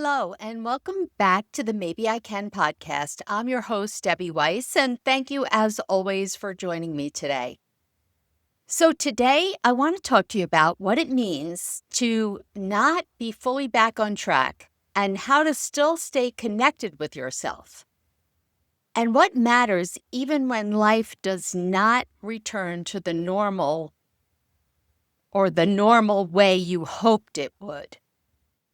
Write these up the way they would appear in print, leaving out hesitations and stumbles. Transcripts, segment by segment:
hello, and welcome back to the Maybe I Can podcast. I'm your host, Debbie Weiss, and thank you, as always, for joining me today. So, today I want to talk to you about what it means to not be fully back on track and how to still stay connected with yourself. And what matters even when life does not return to the normal or the normal way you hoped it would.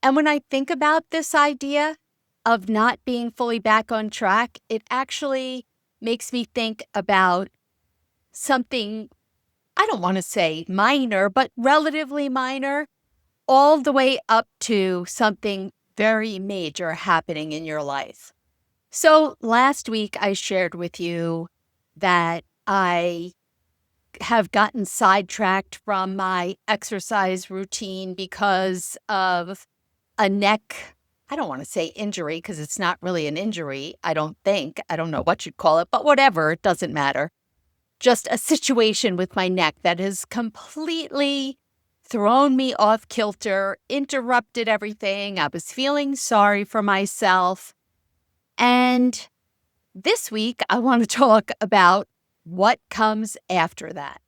And when I think about this idea of not being fully back on track, it actually makes me think about something, I don't want to say minor, but relatively minor, all the way up to something very major happening in your life. So last week, I shared with you that I have gotten sidetracked from my exercise routine because of a neck, I don't want to say injury because it's not really an injury, I don't think. I don't know what you'd call it, but whatever, it doesn't matter. Just a situation with my neck that has completely thrown me off kilter, interrupted everything. I was feeling sorry for myself. And this week, I want to talk about what comes after that.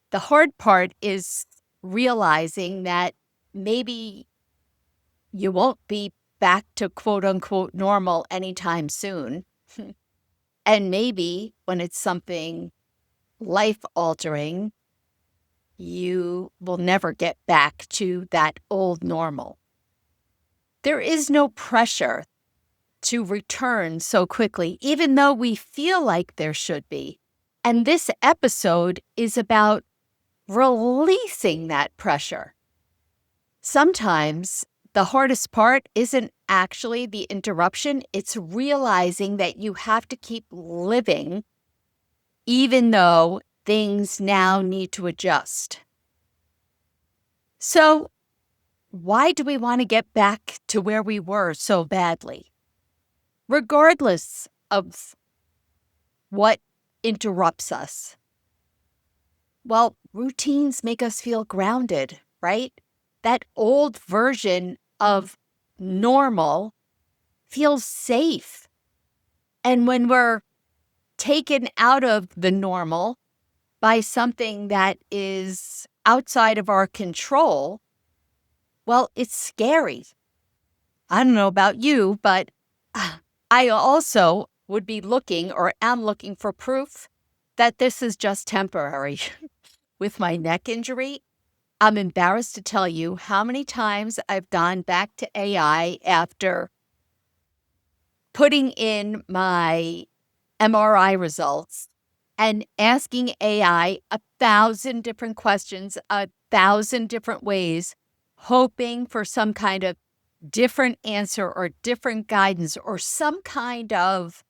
The hard part is realizing that maybe you won't be back to quote unquote normal anytime soon. And maybe when it's something life altering, you will never get back to that old normal. There is no pressure to return so quickly, even though we feel like there should be. And this episode is about releasing that pressure. Sometimes the hardest part isn't actually the interruption, it's realizing that you have to keep living even though things now need to adjust. So, why do we want to get back to where we were so badly? Regardless of what interrupts us. Well, routines make us feel grounded, right? That old version of normal feels safe. And when we're taken out of the normal by something that is outside of our control, well, it's scary. I don't know about you, but I also would be looking or am looking for proof that this is just temporary. With my neck injury, I'm embarrassed to tell you how many times I've gone back to AI after putting in my MRI results and asking AI 1,000 different questions, 1,000 different ways, hoping for some kind of different answer or different guidance or some kind of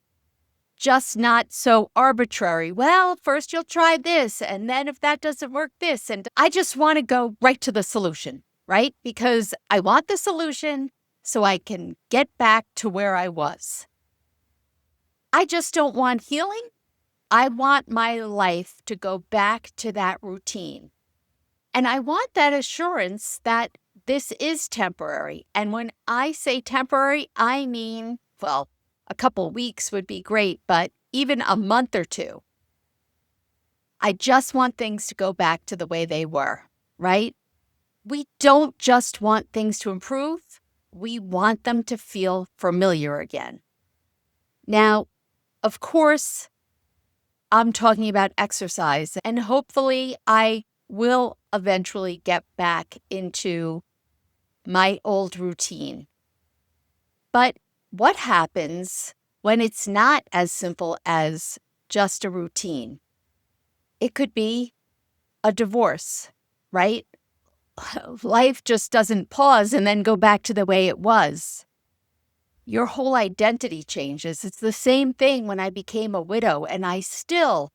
just not so arbitrary. Well, first you'll try this, and then if that doesn't work, this. And I just want to go right to the solution, right? Because I want the solution so I can get back to where I was. I just don't want healing. I want my life to go back to that routine. And I want that assurance that this is temporary. And when I say temporary, I mean, well, a couple weeks would be great, but even a month or two. I just want things to go back to the way they were, right? We don't just want things to improve. We want them to feel familiar again. Now, of course, I'm talking about exercise, and hopefully I will eventually get back into my old routine. But what happens when it's not as simple as just a routine? It could be a divorce, right? Life just doesn't pause and then go back to the way it was. Your whole identity changes. It's the same thing when I became a widow, and I still,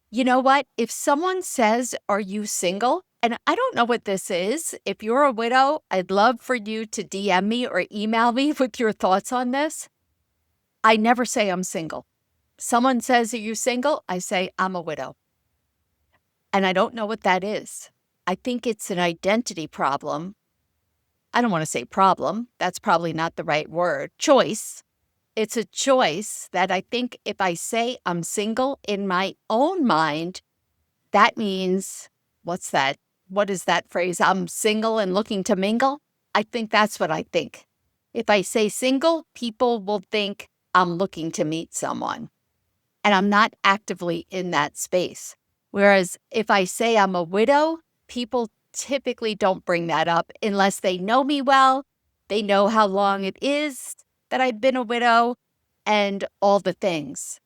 you know what? If someone says, "Are you single?" And I don't know what this is. If you're a widow, I'd love for you to DM me or email me with your thoughts on this. I never say I'm single. Someone says, "Are you single?" I say, "I'm a widow." And I don't know what that is. I think it's an identity problem. I don't want to say problem. That's probably not the right word. Choice. It's a choice that I think if I say I'm single in my own mind, that means, what's that? What is that phrase? I'm single and looking to mingle? I think that's what I think. If I say single, people will think I'm looking to meet someone, and I'm not actively in that space. Whereas if I say I'm a widow, people typically don't bring that up unless they know me well, they know how long it is that I've been a widow, and all the things.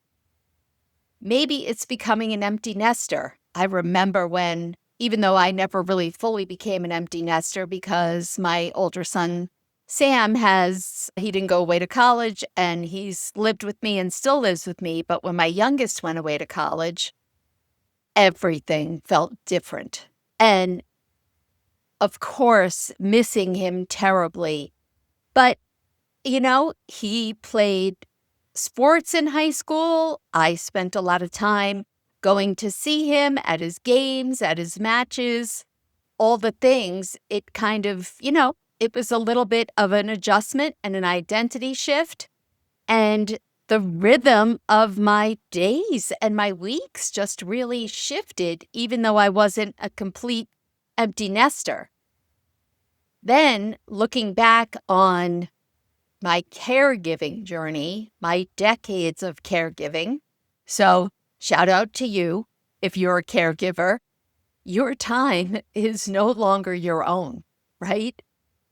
Maybe it's becoming an empty nester. I remember when, even though I never really fully became an empty nester because my older son, Sam, he didn't go away to college and he's lived with me and still lives with me. But when my youngest went away to college, everything felt different. And of course, missing him terribly. But, he played sports in high school. I spent a lot of time going to see him at his games, at his matches, all the things. It kind of, it was a little bit of an adjustment and an identity shift. And the rhythm of my days and my weeks just really shifted, even though I wasn't a complete empty nester. Then looking back on my caregiving journey, my decades of caregiving. So, shout out to you if you're a caregiver. Your time is no longer your own, right?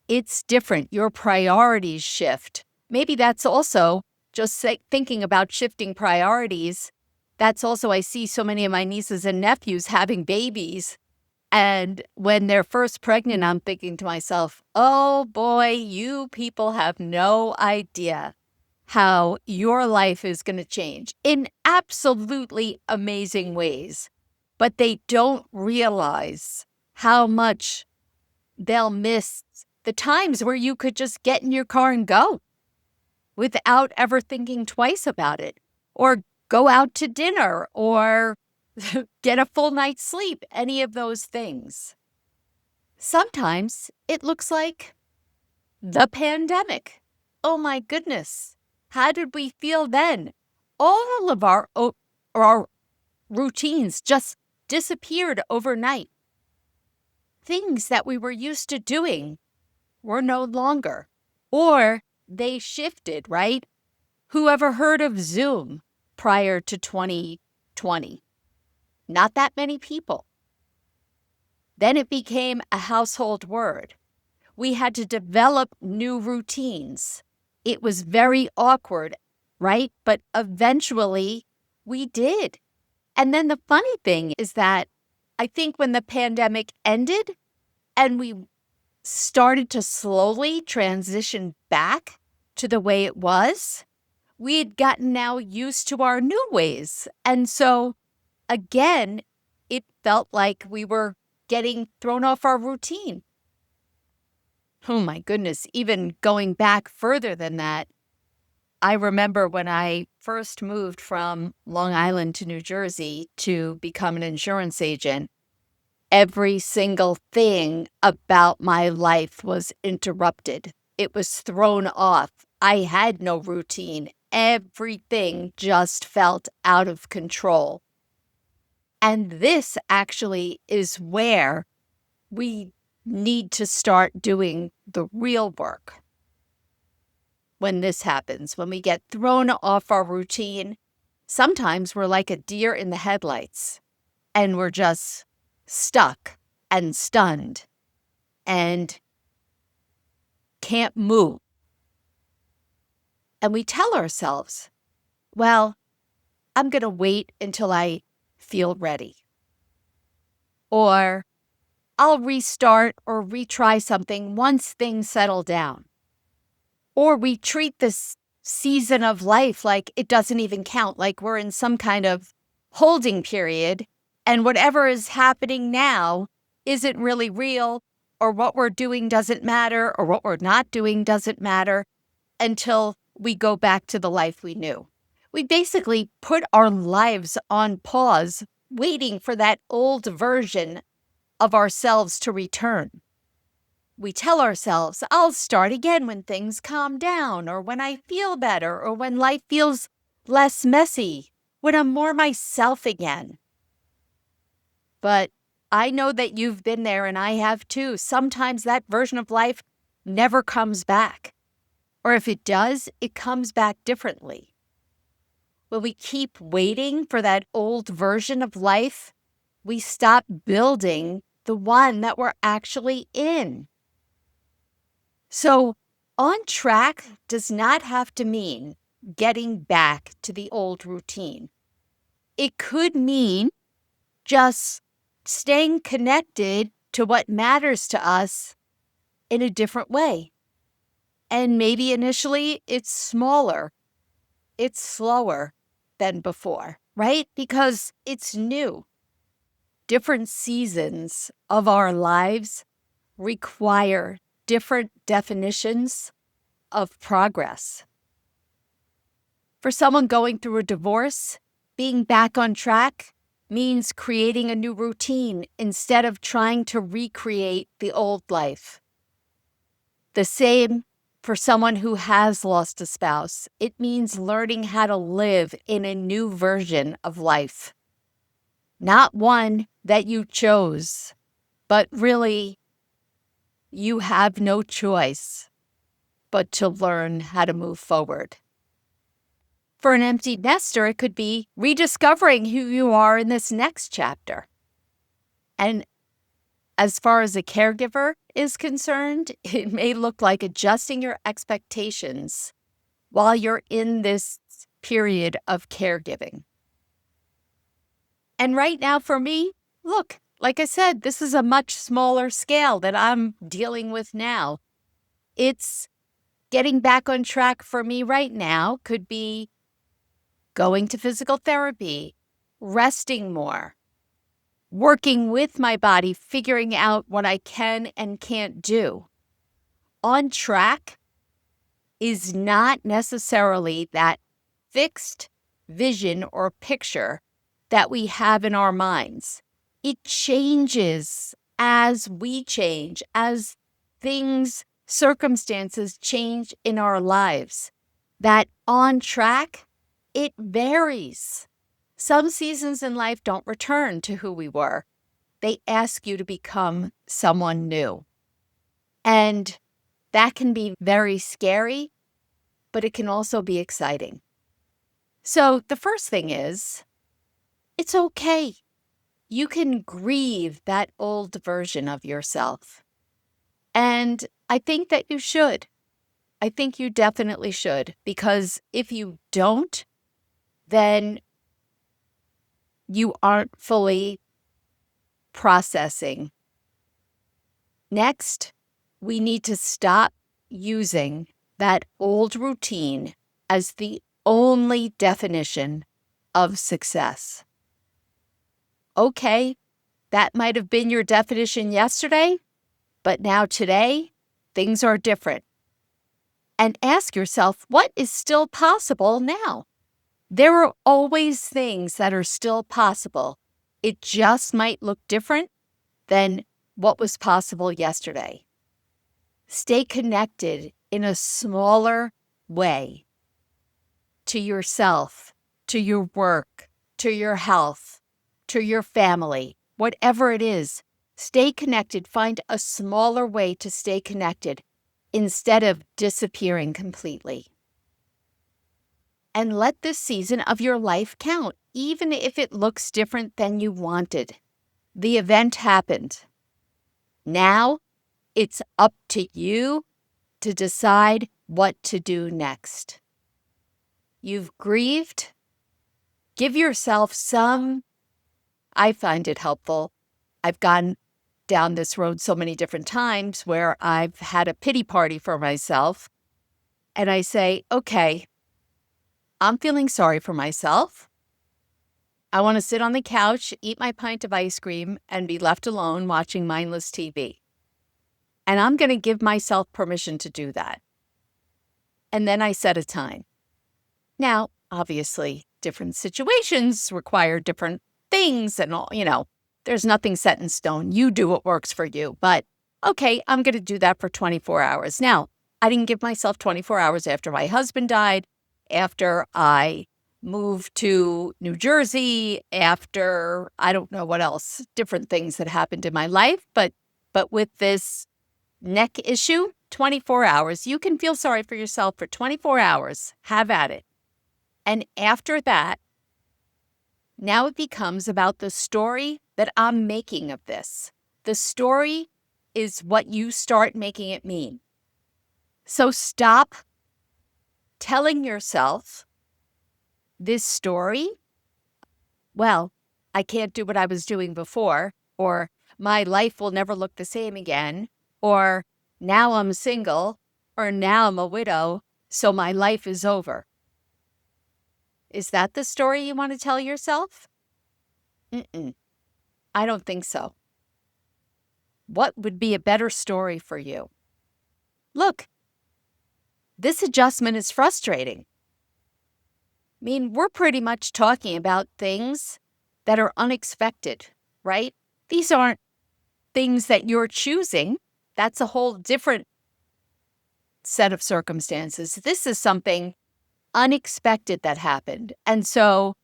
It's different. Your priorities shift. Maybe that's also thinking about shifting priorities. That's also, I see so many of my nieces and nephews having babies. And when they're first pregnant, I'm thinking to myself, oh boy, you people have no idea how your life is going to change in absolutely amazing ways. But they don't realize how much they'll miss the times where you could just get in your car and go without ever thinking twice about it, or go out to dinner, or get a full night's sleep, any of those things. Sometimes it looks like the pandemic. Oh my goodness. How did we feel then? All of our routines just disappeared overnight. Things that we were used to doing were no longer, or they shifted, right? Who ever heard of Zoom prior to 2020? Not that many people. Then it became a household word. We had to develop new routines. It was very awkward, right? But eventually we did. And then the funny thing is that I think when the pandemic ended and we started to slowly transition back to the way it was, we had gotten now used to our new ways. And so again, it felt like we were getting thrown off our routine. Oh my goodness, even going back further than that, I remember when I first moved from Long Island to New Jersey to become an insurance agent, every single thing about my life was interrupted. It was thrown off. I had no routine. Everything just felt out of control. And this actually is where we need to start doing the real work. When this happens, when we get thrown off our routine, sometimes we're like a deer in the headlights and we're just stuck and stunned and can't move. And we tell ourselves, well, I'm going to wait until I feel ready. Or I'll restart or retry something once things settle down. Or we treat this season of life like it doesn't even count, like we're in some kind of holding period, and whatever is happening now isn't really real, or what we're doing doesn't matter, or what we're not doing doesn't matter until we go back to the life we knew. We basically put our lives on pause, waiting for that old version of ourselves to return. We tell ourselves, I'll start again when things calm down, or when I feel better, or when life feels less messy, when I'm more myself again. But I know that you've been there, and I have too. Sometimes that version of life never comes back. Or if it does, it comes back differently. When we keep waiting for that old version of life, we stop building the one that we're actually in. So, on track does not have to mean getting back to the old routine. It could mean just staying connected to what matters to us in a different way. And maybe initially it's smaller, it's slower than before, right? Because it's new. Different seasons of our lives require different definitions of progress. For someone going through a divorce, being back on track means creating a new routine instead of trying to recreate the old life. The same for someone who has lost a spouse. It means learning how to live in a new version of life. Not one that you chose, but really you have no choice but to learn how to move forward. For an empty nester, it could be rediscovering who you are in this next chapter. And as far as a caregiver is concerned, it may look like adjusting your expectations while you're in this period of caregiving. And right now for me, look, like I said, this is a much smaller scale that I'm dealing with now. It's getting back on track for me right now could be going to physical therapy, resting more, working with my body, figuring out what I can and can't do. On track is not necessarily that fixed vision or picture that we have in our minds. It changes as we change, as things, circumstances change in our lives. That on track, it varies. Some seasons in life don't return to who we were. They ask you to become someone new. And that can be very scary, but it can also be exciting. So the first thing is, it's okay. You can grieve that old version of yourself. And I think that you should. I think you definitely should, because if you don't, then you aren't fully processing. Next, we need to stop using that old routine as the only definition of success. Okay, that might have been your definition yesterday, but now today, things are different. And ask yourself, what is still possible now? There are always things that are still possible. It just might look different than what was possible yesterday. Stay connected in a smaller way to yourself, to your work, to your health, to your family, whatever it is. Stay connected. Find a smaller way to stay connected instead of disappearing completely. And let this season of your life count, even if it looks different than you wanted. The event happened. Now, it's up to you to decide what to do next. You've grieved. Give yourself some. I find it helpful. I've gone down this road so many different times where I've had a pity party for myself. And I say, okay, I'm feeling sorry for myself. I want to sit on the couch, eat my pint of ice cream, and be left alone watching mindless TV. And I'm going to give myself permission to do that. And then I set a time. Now, obviously, different situations require different things and all, there's nothing set in stone. You do what works for you. But Okay, I'm going to do that for 24 hours. Now, I didn't give myself 24 hours after my husband died, after I moved to New Jersey, after I don't know what else, different things that happened in my life, but with this neck issue, 24 hours. You can feel sorry for yourself for 24 hours. Have at it. And after that, now it becomes about the story that I'm making of this. The story is what you start making it mean. So stop telling yourself this story, well, I can't do what I was doing before, or my life will never look the same again, or now I'm single, or now I'm a widow, so my life is over. Is that the story you want to tell yourself? Mm-mm. I don't think so. What would be a better story for you? Look, this adjustment is frustrating. I mean, we're pretty much talking about things that are unexpected, right? These aren't things that you're choosing. That's a whole different set of circumstances. This is something unexpected that happened. And so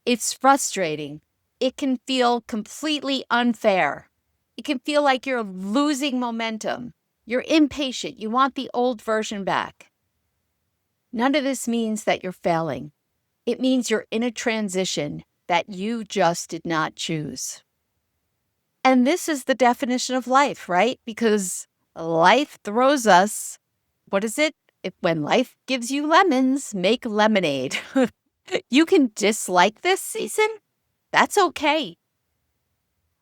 it's frustrating. It can feel completely unfair. It can feel like you're losing momentum. You're impatient. You want the old version back. None of this means that you're failing. It means you're in a transition that you just did not choose. And this is the definition of life, right? Because life throws us, what is it? When life gives you lemons, make lemonade. You can dislike this season. That's okay.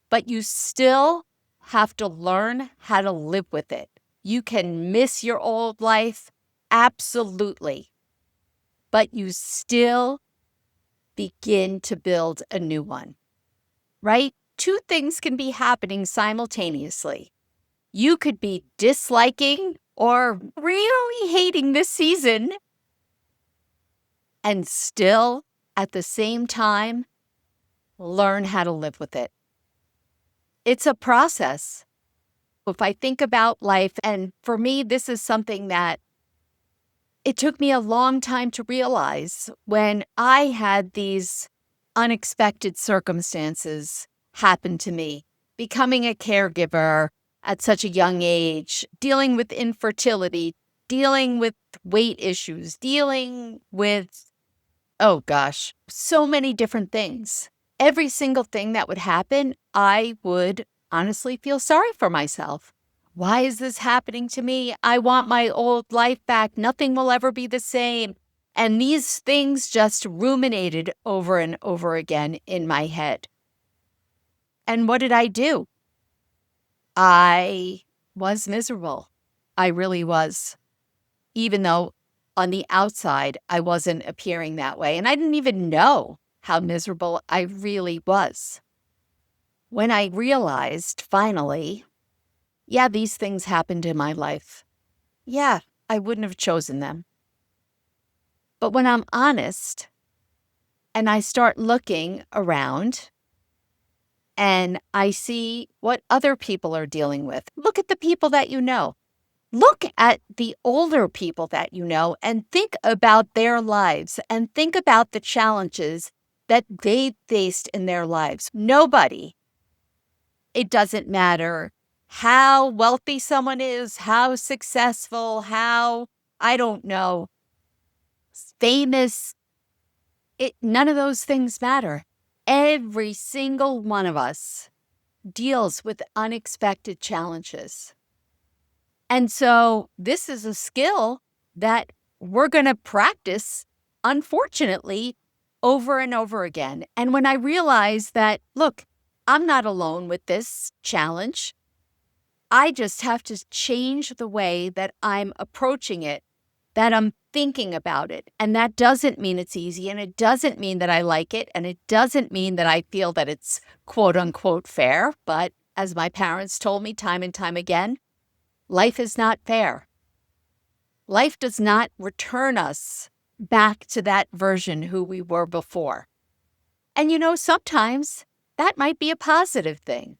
But you still have to learn how to live with it. You can miss your old life, absolutely. But you still begin to build a new one, right? Two things can be happening simultaneously. You could be disliking or really hating this season and still, at the same time, learn how to live with it. It's a process. If I think about life, and for me, this is something that it took me a long time to realize when I had these unexpected circumstances happen to me, becoming a caregiver at such a young age, dealing with infertility, dealing with weight issues, dealing with, oh gosh, so many different things. Every single thing that would happen, I would honestly feel sorry for myself. Why is this happening to me? I want my old life back. Nothing will ever be the same. And these things just ruminated over and over again in my head. And what did I do? I was miserable. I really was. Even though on the outside, I wasn't appearing that way. And I didn't even know how miserable I really was. When I realized finally, yeah, these things happened in my life. Yeah, I wouldn't have chosen them. But when I'm honest and I start looking around and I see what other people are dealing with, look at the people that you know. Look at the older people that you know and think about their lives and think about the challenges that they faced in their lives. Nobody, it doesn't matter how wealthy someone is, how successful, how, I don't know, famous, none of those things matter. Every single one of us deals with unexpected challenges. And so this is a skill that we're going to practice, unfortunately, over and over again. And when I realize that, look, I'm not alone with this challenge, I just have to change the way that I'm approaching it, that I'm thinking about it. And that doesn't mean it's easy, and it doesn't mean that I like it, and it doesn't mean that I feel that it's quote unquote fair. But as my parents told me time and time again, life is not fair. Life does not return us back to that version who we were before. And sometimes that might be a positive thing.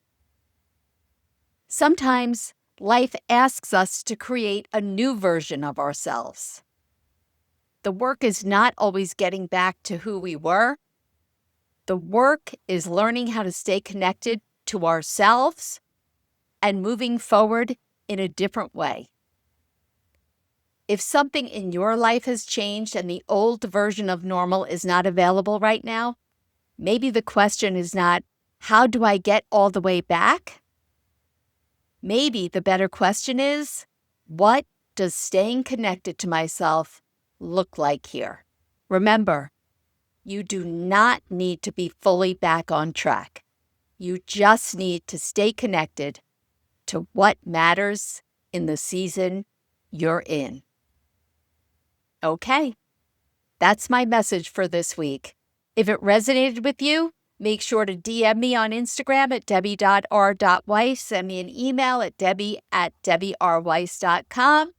Sometimes life asks us to create a new version of ourselves. The work is not always getting back to who we were. The work is learning how to stay connected to ourselves and moving forward in a different way. If something in your life has changed and the old version of normal is not available right now, maybe the question is not, how do I get all the way back? Maybe the better question is, what does staying connected to myself look like here? Remember, you do not need to be fully back on track. You just need to stay connected to what matters in the season you're in. Okay, that's my message for this week. If it resonated with you, make sure to DM me on Instagram at debbie.r.weiss. Send me an email at debbie@debbierweiss.com.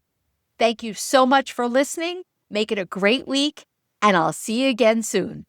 Thank you so much for listening. Make it a great week, and I'll see you again soon.